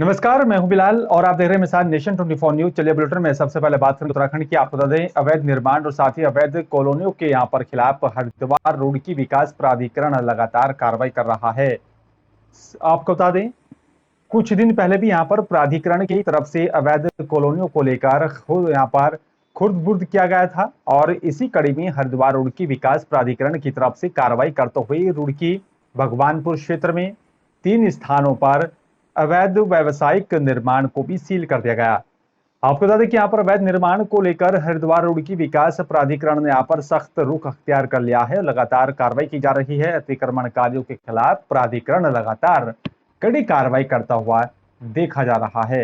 नमस्कार, मैं हूं बिलाल और आप देख रहे हैं मिसाल नेशन 24 न्यूज। चलिए बुलेटिन में सबसे पहले बात करें उत्तराखंड की। आपको बता दें, अवैध निर्माण और साथ ही अवैध कॉलोनियों के यहां पर खिलाफ हरिद्वार रुड़की विकास प्राधिकरण लगातार कार्रवाई कर रहा है। आपको बता दें, कुछ दिन पहले भी यहां पर प्राधिकरण की तरफ से अवैध कॉलोनियों को लेकर खुद यहां पर खुर्द-बुर्द किया गया था और इसी कड़ी में हरिद्वार रुड़की विकास प्राधिकरण की तरफ से कार्रवाई करते हुए रुड़की भगवानपुर क्षेत्र में 3 स्थानों पर अवैध व्यावसायिक निर्माण को भी सील कर दिया गया। आपको बता दें कि यहाँ पर अवैध निर्माण को लेकर हरिद्वार रुड़की विकास प्राधिकरण ने यहाँ पर सख्त रुख अख्तियार कर लिया है। लगातार कार्रवाई की जा रही है। अतिक्रमणकारियों के खिलाफ प्राधिकरण लगातार कड़ी कार्रवाई करता हुआ देखा जा रहा है।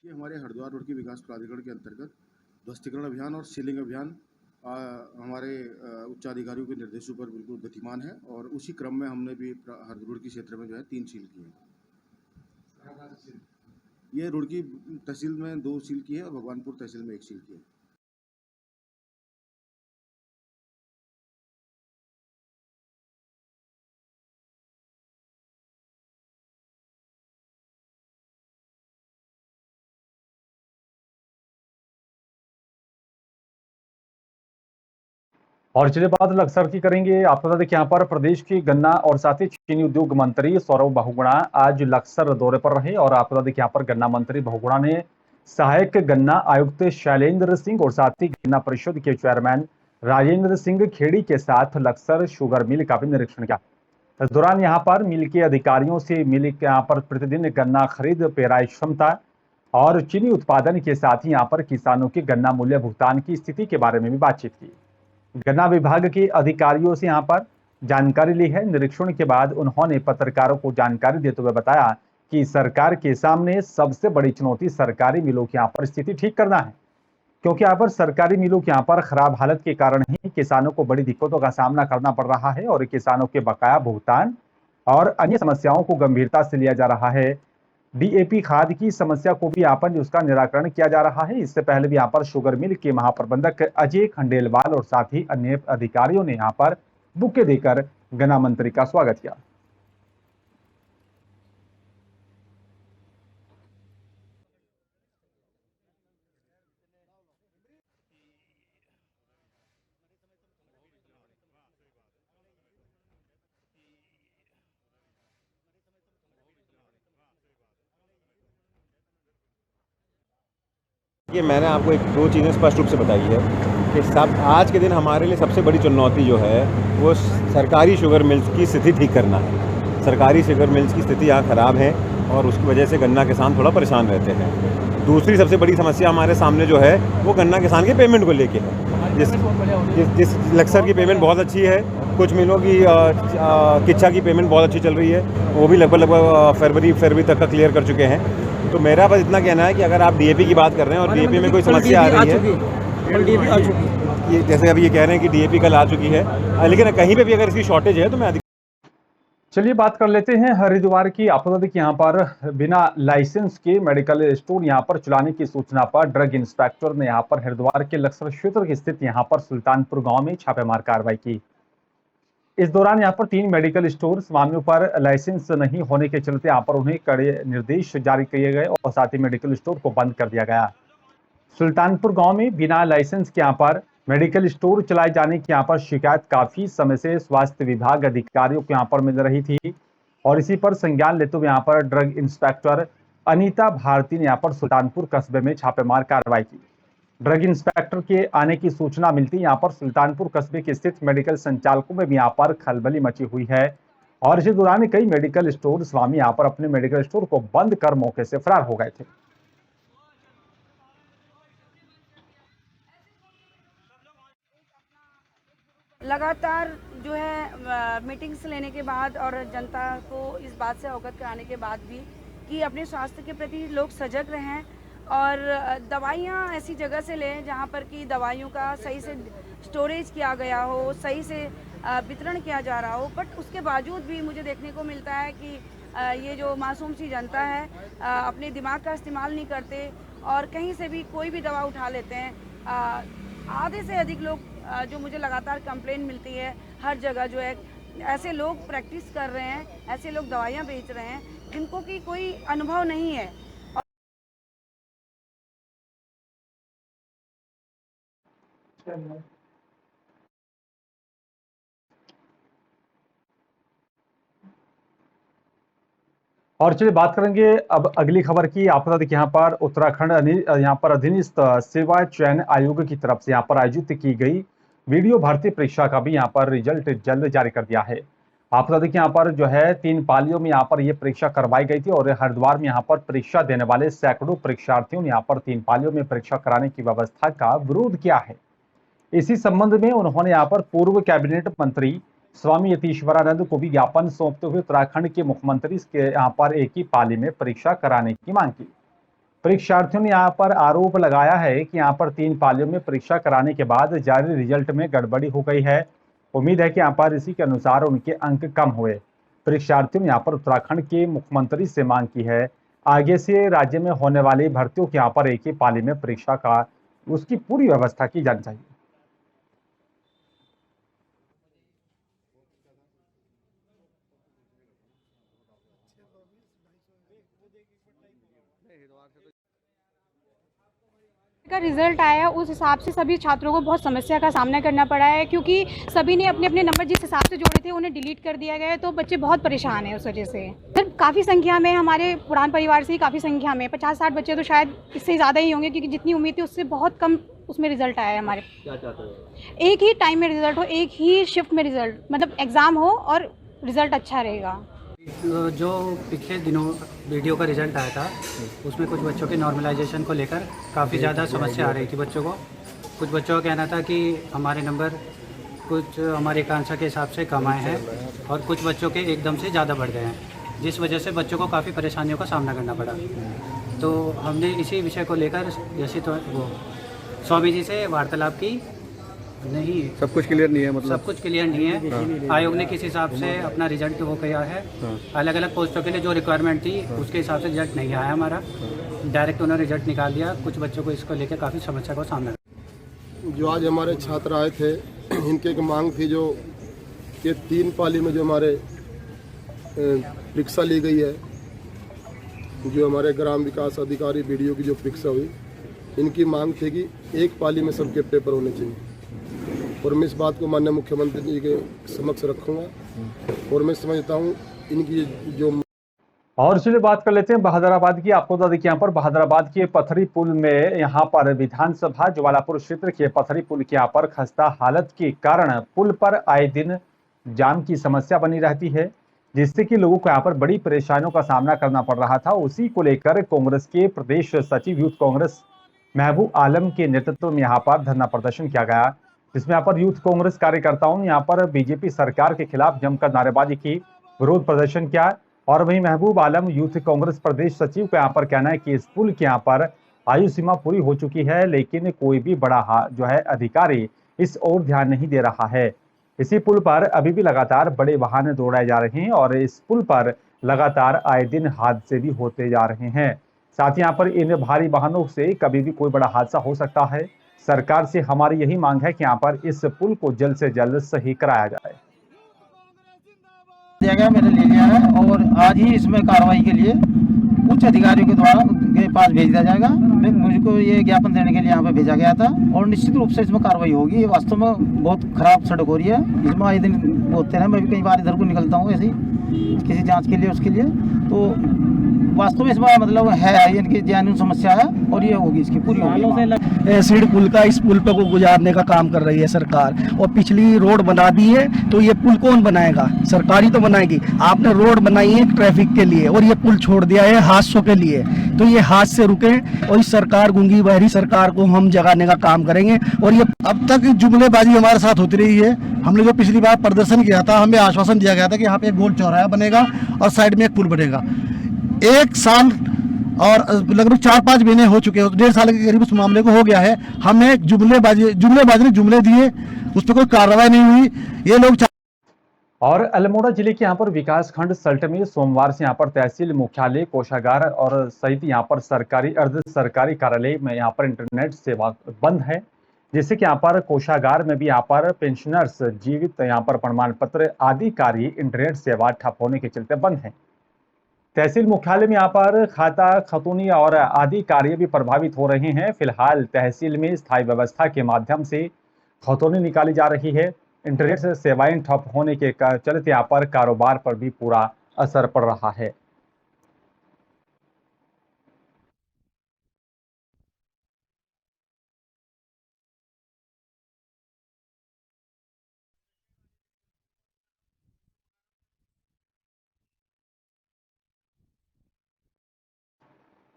ये हमारे हरिद्वार रुड़की विकास प्राधिकरण के अंतर्गत ध्वस्तीकरण अभियान और सीलिंग अभियान हमारे उच्चाधिकारियों के निर्देशों पर बिल्कुल गतिमान है और उसी क्रम में हमने भी रुड़की क्षेत्र में जो है 3 सील किए हैं। ये रुड़की तहसील में 2 सील किए और भगवानपुर तहसील में 1 सील किए। और चलिए बात लक्सर की करेंगे। आपको बता दें कि यहाँ पर प्रदेश की गन्ना और साथ ही चीनी उद्योग मंत्री सौरभ बहुगुणा आज लक्सर दौरे पर रहे और आपको बता दें कि यहाँ पर गन्ना मंत्री बहुगुणा ने सहायक गन्ना आयुक्त शैलेंद्र सिंह और साथ ही गन्ना परिषद के चेयरमैन राजेंद्र सिंह खेड़ी के साथ लक्सर शुगर मिल का भी निरीक्षण किया। इस दौरान यहाँ पर मिल के अधिकारियों से मिल के यहाँ पर प्रतिदिन गन्ना खरीद, पेराई क्षमता और चीनी उत्पादन के साथ ही यहाँ पर किसानों के गन्ना मूल्य भुगतान की स्थिति के बारे में भी बातचीत की। गन्ना विभाग के अधिकारियों से यहां पर जानकारी ली है। निरीक्षण के बाद उन्होंने पत्रकारों को जानकारी देते हुए बताया कि सरकार के सामने सबसे बड़ी चुनौती सरकारी मिलों की यहां पर स्थिति ठीक करना है, क्योंकि यहाँ पर सरकारी मिलों की यहाँ पर खराब हालत के कारण ही किसानों को बड़ी दिक्कतों का सामना करना पड़ रहा है और किसानों के बकाया भुगतान और अन्य समस्याओं को गंभीरता से लिया जा रहा है। डीएपी खाद की समस्या को भी यहाँ पर उसका निराकरण किया जा रहा है। इससे पहले भी यहाँ पर शुगर मिल के महाप्रबंधक अजय खंडेलवाल और साथ ही अन्य अधिकारियों ने यहाँ पर बुके देकर गन्ना मंत्री का स्वागत किया। ये मैंने आपको 1-2 चीज़ें स्पष्ट रूप से बताई है कि सब आज के दिन हमारे लिए सबसे बड़ी चुनौती जो है वो सरकारी शुगर मिल्स की स्थिति ठीक करना है। सरकारी शुगर मिल्स की स्थिति यहाँ ख़राब है और उसकी वजह से गन्ना किसान थोड़ा परेशान रहते हैं। दूसरी सबसे बड़ी समस्या हमारे सामने जो है वो गन्ना किसान के पेमेंट को लेके है। जिस लक्सर की पेमेंट बहुत अच्छी है, कुछ मिलों की किच्छा की पेमेंट बहुत अच्छी चल रही है, वो भी लगभग फरवरी तक का क्लियर कर चुके हैं। तो मेरा बस इतना कहना है कि अगर आप डीएपी की बात कर रहे हैं और डीएपी में कोई समस्या आ रही है, ये जैसे अभी ये कह रहे हैं कि डीएपी कल आ चुकी है, लेकिन कहीं पे भी अगर इसकी शॉर्टेज है तो मैं चलिए बात कर लेते हैं हरिद्वार की। आपको बता दें कि यहाँ पर बिना लाइसेंस के मेडिकल स्टोर यहाँ पर चलाने की सूचना पर ड्रग इंस्पेक्टर ने यहाँ पर हरिद्वार के लक्सर क्षेत्र की स्थित यहाँ पर सुल्तानपुर गांव में छापेमार कार्रवाई की। इस दौरान यहाँ पर 3 मेडिकल स्टोर स्वामियों पर लाइसेंस नहीं होने के चलते यहाँ पर उन्हें कड़े निर्देश जारी किए गए और साथ ही मेडिकल स्टोर को बंद कर दिया गया। सुल्तानपुर गांव में बिना लाइसेंस के यहाँ पर मेडिकल स्टोर चलाए जाने की यहाँ पर शिकायत काफी समय से स्वास्थ्य विभाग अधिकारियों को यहाँ पर मिल रही थी और इसी पर संज्ञान लेते हुए यहाँ पर ड्रग इंस्पेक्टर अनीता भारती ने यहाँ पर सुल्तानपुर कस्बे में छापेमार कार्रवाई की। ड्रग इंस्पेक्टर के आने की सूचना मिलती यहाँ पर सुल्तानपुर कस्बे के स्थित मेडिकल संचालकों में भी यहाँ पर खलबली मची हुई है और इसी दौरान कई मेडिकल स्टोर स्वामी यहाँ पर अपने मेडिकल स्टोर को बंद कर मौके से फरार हो गए थे। लगातार जो है मीटिंग्स लेने के बाद और जनता को इस बात से अवगत कराने के बाद भी कि अपने स्वास्थ्य के प्रति लोग सजग रहें और दवाइयाँ ऐसी जगह से लें जहाँ पर कि दवाइयों का सही से स्टोरेज किया गया हो, सही से वितरण किया जा रहा हो। बट उसके बावजूद भी मुझे देखने को मिलता है कि ये जो मासूम सी जनता है अपने दिमाग का इस्तेमाल नहीं करते और कहीं से भी कोई भी दवा उठा लेते हैं। आधे से अधिक लोग जो मुझे लगातार कंप्लेन मिलती है, हर जगह जो है ऐसे लोग प्रैक्टिस कर रहे हैं, ऐसे लोग दवाइयाँ बेच रहे हैं जिनको कि कोई अनुभव नहीं है। और चलिए बात करेंगे अब अगली खबर की। आपको बता दें कि यहाँ पर उत्तराखंड यहाँ पर अधीनस्थ सेवा चयन आयोग की तरफ से यहाँ पर आयोजित की गई वीडियो भर्ती परीक्षा का भी यहाँ पर रिजल्ट जल्द जारी कर दिया है। आपको बता दें कि यहाँ पर जो है 3 पालियों में यहाँ पर ये परीक्षा करवाई गई थी और हरिद्वार में यहाँ पर परीक्षा देने वाले सैकड़ों परीक्षार्थियों ने यहाँ पर 3 पालियों में परीक्षा कराने की व्यवस्था का विरोध किया है। इसी संबंध में उन्होंने यहाँ पर पूर्व कैबिनेट मंत्री स्वामी यतीश्वरानंद को भी ज्ञापन सौंपते हुए उत्तराखंड के मुख्यमंत्री के यहाँ पर एक ही पाली में परीक्षा कराने की मांग की। परीक्षार्थियों ने यहाँ पर आरोप लगाया है कि यहाँ पर 3 पालियों में परीक्षा कराने के बाद जारी रिजल्ट में गड़बड़ी हो गई है। उम्मीद है कि यहाँ पर इसी के अनुसार उनके अंक कम हुए। परीक्षार्थियों ने यहाँ पर उत्तराखंड के मुख्यमंत्री से मांग की है आगे से राज्य में होने वाली भर्तियों की यहाँ पर एक ही पाली में परीक्षा का उसकी पूरी व्यवस्था की जानी चाहिए। का रिजल्ट आया उस हिसाब से सभी छात्रों को बहुत समस्या का सामना करना पड़ा है, क्योंकि सभी ने अपने अपने नंबर जिस हिसाब से जोड़े थे उन्हें डिलीट कर दिया गया है, तो बच्चे बहुत परेशान हैं उस वजह से। सर काफ़ी संख्या में हमारे पुरान परिवार से ही काफ़ी संख्या में 50-60 बच्चे तो शायद इससे ज़्यादा ही होंगे, क्योंकि जितनी उम्मीद थी उससे बहुत कम उसमें रिजल्ट आया है हमारे। क्या चाहते हो? एक ही टाइम में रिजल्ट हो, एक ही शिफ्ट में रिजल्ट, मतलब एग्ज़ाम हो और रिजल्ट अच्छा रहेगा। जो पिछले दिनों वीडियो का रिज़ल्ट आया था उसमें कुछ बच्चों के नॉर्मलाइजेशन को लेकर काफ़ी ज़्यादा समस्या आ रही थी बच्चों को। कुछ बच्चों का कहना था कि हमारे नंबर कुछ हमारी आकांक्षा के हिसाब से कम आए हैं और कुछ बच्चों के एकदम से ज़्यादा बढ़ गए हैं, जिस वजह से बच्चों को काफ़ी परेशानियों का सामना करना पड़ा। तो हमने इसी विषय को लेकर जैसे तो वो स्वामी जी से वार्तालाप की। नहीं, सब कुछ क्लियर नहीं है, मतलब सब कुछ क्लियर नहीं है। आयोग ने किस हिसाब से अपना रिजल्ट वो किया है, अलग अलग पोस्टों के लिए जो रिक्वायरमेंट थी उसके हिसाब से रिजल्ट नहीं आया हमारा, डायरेक्ट उन्होंने रिजल्ट निकाल दिया। कुछ बच्चों को इसको लेकर काफ़ी समस्या का सामना। जो आज हमारे छात्र आए थे इनकी एक मांग थी जो ये 3 पाली में जो हमारे परीक्षा ली गई है, जो हमारे ग्राम विकास अधिकारी बीडीओ की जो परीक्षा हुई, इनकी मांग थी कि एक पाली में सबके पेपर होने चाहिए और मैं इस बात को माननीय मुख्यमंत्री जी के समक्ष रखूंगा और मैं समझता हूं इनकी जो। और चलिए बात कर लेते हैं बहादुराबाद की। आपको बता दें कि यहाँ पर बहादुराबाद के पथरी पुल में यहाँ पर विधानसभा ज्वालापुर क्षेत्र के पथरी पुल के यहाँ पर खस्ता हालत के कारण पुल पर आए दिन जाम की समस्या बनी रहती है, जिससे कि लोगों को यहाँ पर बड़ी परेशानियों का सामना करना पड़ रहा था। उसी को लेकर कांग्रेस के प्रदेश सचिव यूथ कांग्रेस महबूब आलम के नेतृत्व में यहाँ पर धरना प्रदर्शन किया गया, जिसमें यहाँ पर यूथ कांग्रेस कार्यकर्ताओं ने यहाँ पर बीजेपी सरकार के खिलाफ जमकर नारेबाजी की, विरोध प्रदर्शन किया। और वहीं महबूब आलम यूथ कांग्रेस प्रदेश सचिव का यहाँ पर कहना है कि इस पुल के यहाँ पर आयु सीमा पूरी हो चुकी है, लेकिन कोई भी बड़ा जो है अधिकारी इस ओर ध्यान नहीं दे रहा है। इसी पुल पर अभी भी लगातार बड़े वाहन दौड़ाए जा रहे हैं और इस पुल पर लगातार आए दिन हादसे भी होते जा रहे हैं। साथ ही यहाँ पर इन भारी वाहनों से कभी भी कोई बड़ा हादसा हो सकता है। सरकार से हमारी यही मांग है कि यहाँ पर इस पुल को जल्द से जल्द सही कराया जाए। दिया गया, मैंने ले लिया है और आज ही इसमें कार्रवाई के लिए उच्च अधिकारियों के द्वारा के पास भेज दिया जाएगा। मुझको ये ज्ञापन देने के लिए यहाँ पे भेजा गया था और निश्चित रूप से इसमें कार्रवाई होगी। ये वास्तव में बहुत खराब सड़क हो रही है, इसमें आए दिन होते हैं। मैं भी कई बार इधर को निकलता हूँ ऐसे ही किसी जाँच के लिए, उसके लिए। तो वास्तव में इसमें मतलब है इनकी जेन्युइन समस्या है और ये होगी, इसकी पूरी होगी। एसिड पुल का इस पुल पे को गुजारने का काम कर रही है सरकार, और पिछली रोड बना दी है, तो ये पुल कौन बनाएगा? सरकारी तो बनाएगी। आपने रोड बनाई है ट्रैफिक के लिए और ये पुल छोड़ दिया है हादसों के लिए, तो ये हादसे रुके और इस सरकार गूंगी बहरी सरकार को हम जगाने का काम करेंगे। और ये अब तक जुमलेबाजी हमारे साथ होती रही है। हमने जो पिछली बार प्रदर्शन किया था, हमें आश्वासन दिया गया था कि यहाँ पे एक गोल चौराहा बनेगा और साइड में एक पुल बनेगा। 1 साल और लगभग 4-5 महीने हो चुके हैं, 1.5 साल के करीब उस मामले को हो गया है। हमें जुमलेबाजी ने जुमले दिए, उस पर कोई कार्रवाई नहीं हुई। ये लोग और अल्मोड़ा जिले के यहाँ पर विकास खंड सल्ट में सोमवार से यहाँ पर तहसील मुख्यालय, कोषागार और सहित यहाँ पर सरकारी अर्ध सरकारी कार्यालय में यहाँ पर इंटरनेट सेवा बंद है। जिससे कि यहाँ पर कोषागार में भी यहाँ पर पेंशनर्स, जीवित यहाँ पर प्रमाण पत्र आदि कार्य इंटरनेट सेवा ठप होने के चलते बंद हैं। तहसील मुख्यालय में यहाँ पर खाता खतौनी और आदि कार्य भी प्रभावित हो रहे हैं। फिलहाल तहसील में स्थायी व्यवस्था के माध्यम से खतौनी निकाली जा रही है। इंटरनेट से सेवाएं ठप होने के चलते यहाँ पर कारोबार पर भी पूरा असर पड़ रहा है।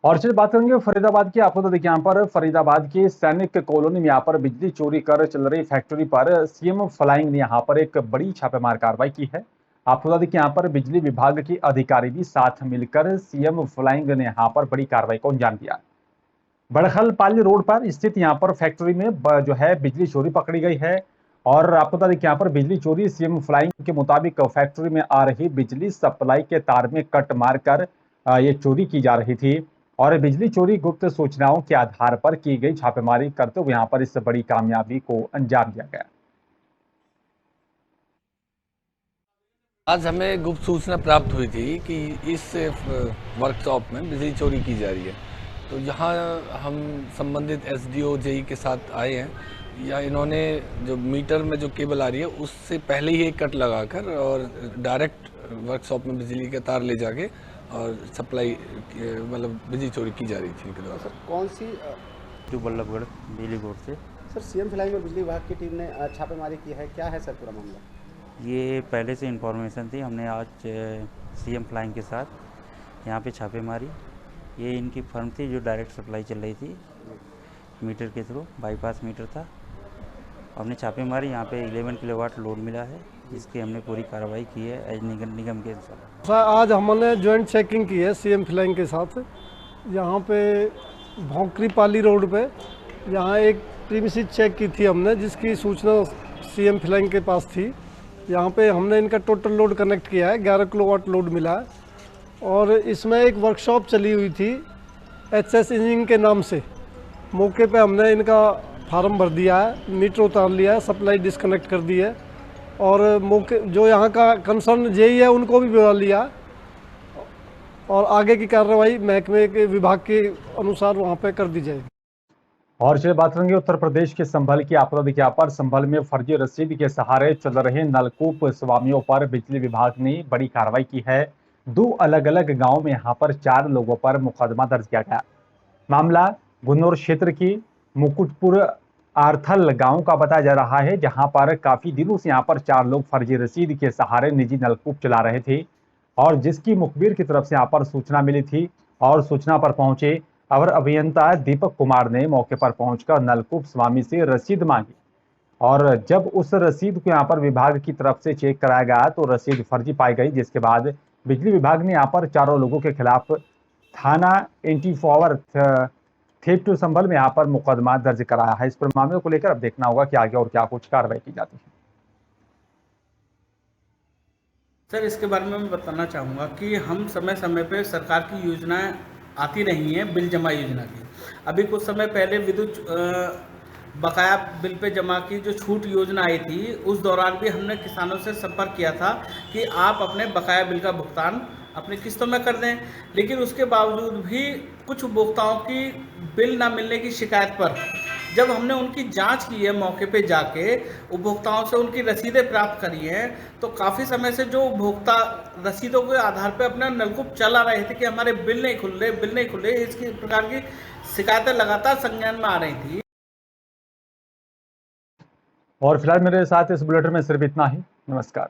और चलिए बात करेंगे फरीदाबाद की। आपको तो देखिए यहाँ पर फरीदाबाद की सैनिक कॉलोनी में यहाँ पर बिजली चोरी कर चल रही फैक्ट्री पर सीएम फ्लाइंग ने यहाँ पर एक बड़ी छापेमार कार्रवाई की है। आपको बता दें कि यहाँ पर बिजली विभाग के अधिकारी भी साथ मिलकर सीएम फ्लाइंग ने यहाँ पर बड़ी कार्रवाई को अंजाम दिया। बड़खलपाली रोड पर स्थित यहाँ पर फैक्ट्री में जो है बिजली चोरी पकड़ी गई है। और आपको बता दें कि यहाँ पर बिजली चोरी सीएम फ्लाइंग के मुताबिक फैक्ट्री में आ रही बिजली सप्लाई के तार में कट मारकर ये चोरी की जा रही थी। और बिजली चोरी गुप्त सूचनाओं के आधार पर की गई छापेमारी करते हुए यहाँ पर इस बड़ी कामयाबी को अंजाम दिया गया। आज हमें गुप्त सूचना प्राप्त हुई थी कि इस वर्कशॉप में बिजली चोरी की जा रही है। तो यहाँ हम संबंधित एसडीओ जेई के साथ आए हैं। या इन्होंने जो मीटर में जो केबल आ रही है उससे पहले ही एक कट लगाकर और डायरेक्ट वर्कशॉप में बिजली का तार ले जाके और सप्लाई मतलब बिजली चोरी की जा रही थी इनके द्वारा। सर कौन सी जो बल्लभगढ़ बिजली बोर्ड से सर सीएम फ्लाइंग में बिजली विभाग की टीम ने छापेमारी की है, क्या है सर पूरा मामला? ये पहले से इन्फॉर्मेशन थी, हमने आज सीएम फ्लाइंग के साथ यहाँ पे छापे मारी। ये इनकी फर्म थी जो डायरेक्ट सप्लाई चल रही थी मीटर के थ्रू, बाईपास मीटर था। हमने छापे मारी, यहाँ पे 11 किलोवाट लोड मिला है जिसकी हमने पूरी कार्रवाई की है एज निगम के अनुसार। आज हमने ज्वाइंट चेकिंग की है सीएम फ्लाइंग के साथ। यहाँ पे भौंकरी पाली रोड पे यहाँ एक प्रीमिसेस चेक की थी हमने, जिसकी सूचना सीएम फ्लाइंग के पास थी। यहाँ पे हमने इनका टोटल लोड कनेक्ट किया है, 11 किलोवाट लोड मिला है। और इसमें एक वर्कशॉप चली हुई थी एचएस इंजीनियरिंग के नाम से। मौके पे हमने इनका फार्म भर दिया है, मीटर उतार लिया है, सप्लाई डिस्कनेक्ट कर दी है और मौके जो यहाँ का कंसर्न जेई है उनको भी बुला लिया और आगे की कार्रवाई महकमे के विभाग के अनुसार वहाँ पे कर दी जाएगी। और चलिए बात करेंगे उत्तर प्रदेश के संभल की। आपको देखिए यहाँ पर संभल में फर्जी रसीद के सहारे चल रहे नलकूप स्वामियों पर बिजली विभाग ने बड़ी कार्रवाई की है। 2 अलग अलग गाँव में यहाँ पर 4 लोगों पर मुकदमा दर्ज किया गया। मामला गुन्नौर क्षेत्र की मुकुटपुर आर्थल गांव का बताया जा रहा है, जहां पर काफी दिनों से यहां पर 4 लोग फर्जी रसीद के सहारे निजी नलकूप चला रहे थे और जिसकी मुखबिर की तरफ से यहां पर सूचना मिली थी। और सूचना पर पहुंचे अवर अभियंता दीपक कुमार ने मौके पर पहुंचकर नलकूप स्वामी से रसीद मांगी और जब उस रसीद को यहां पर विभाग की तरफ से चेक कराया गया तो रसीद फर्जी पाई गई, जिसके बाद बिजली विभाग ने यहाँ पर 4 लोगों के खिलाफ थाना एंटीफॉवर थेट संभल में यहाँ पर मुकदमा दर्ज कराया है। इस पर मामले को लेकर अब देखना होगा कि आगे और क्या कुछ कार्रवाई की जाती है। सर इसके बारे में मैं बताना चाहूँगा कि हम समय समय पे सरकार की योजनाएं आती रही हैं, बिल जमा योजना की। अभी कुछ समय पहले विद्युत बकाया बिल पे जमा की जो छूट योजना आई थी, उस दौरान भी हमने किसानों से संपर्क किया था कि आप अपने बकाया बिल का भुगतान अपनी किस्तों में कर दें। लेकिन उसके बावजूद भी कुछ उपभोक्ताओं की बिल ना मिलने की शिकायत पर जब हमने उनकी जांच की है, मौके पे जाके उपभोक्ताओं से उनकी रसीदें प्राप्त करी हैं, तो काफ़ी समय से जो उपभोक्ता रसीदों के आधार पर अपना नलकूप चला रहे थे कि हमारे बिल नहीं खुल रहे, इसकी प्रकार की शिकायतें लगातार संज्ञान में आ रही थी। और फिलहाल मेरे साथ इस बुलेटिन में सिर्फ इतना ही। नमस्कार।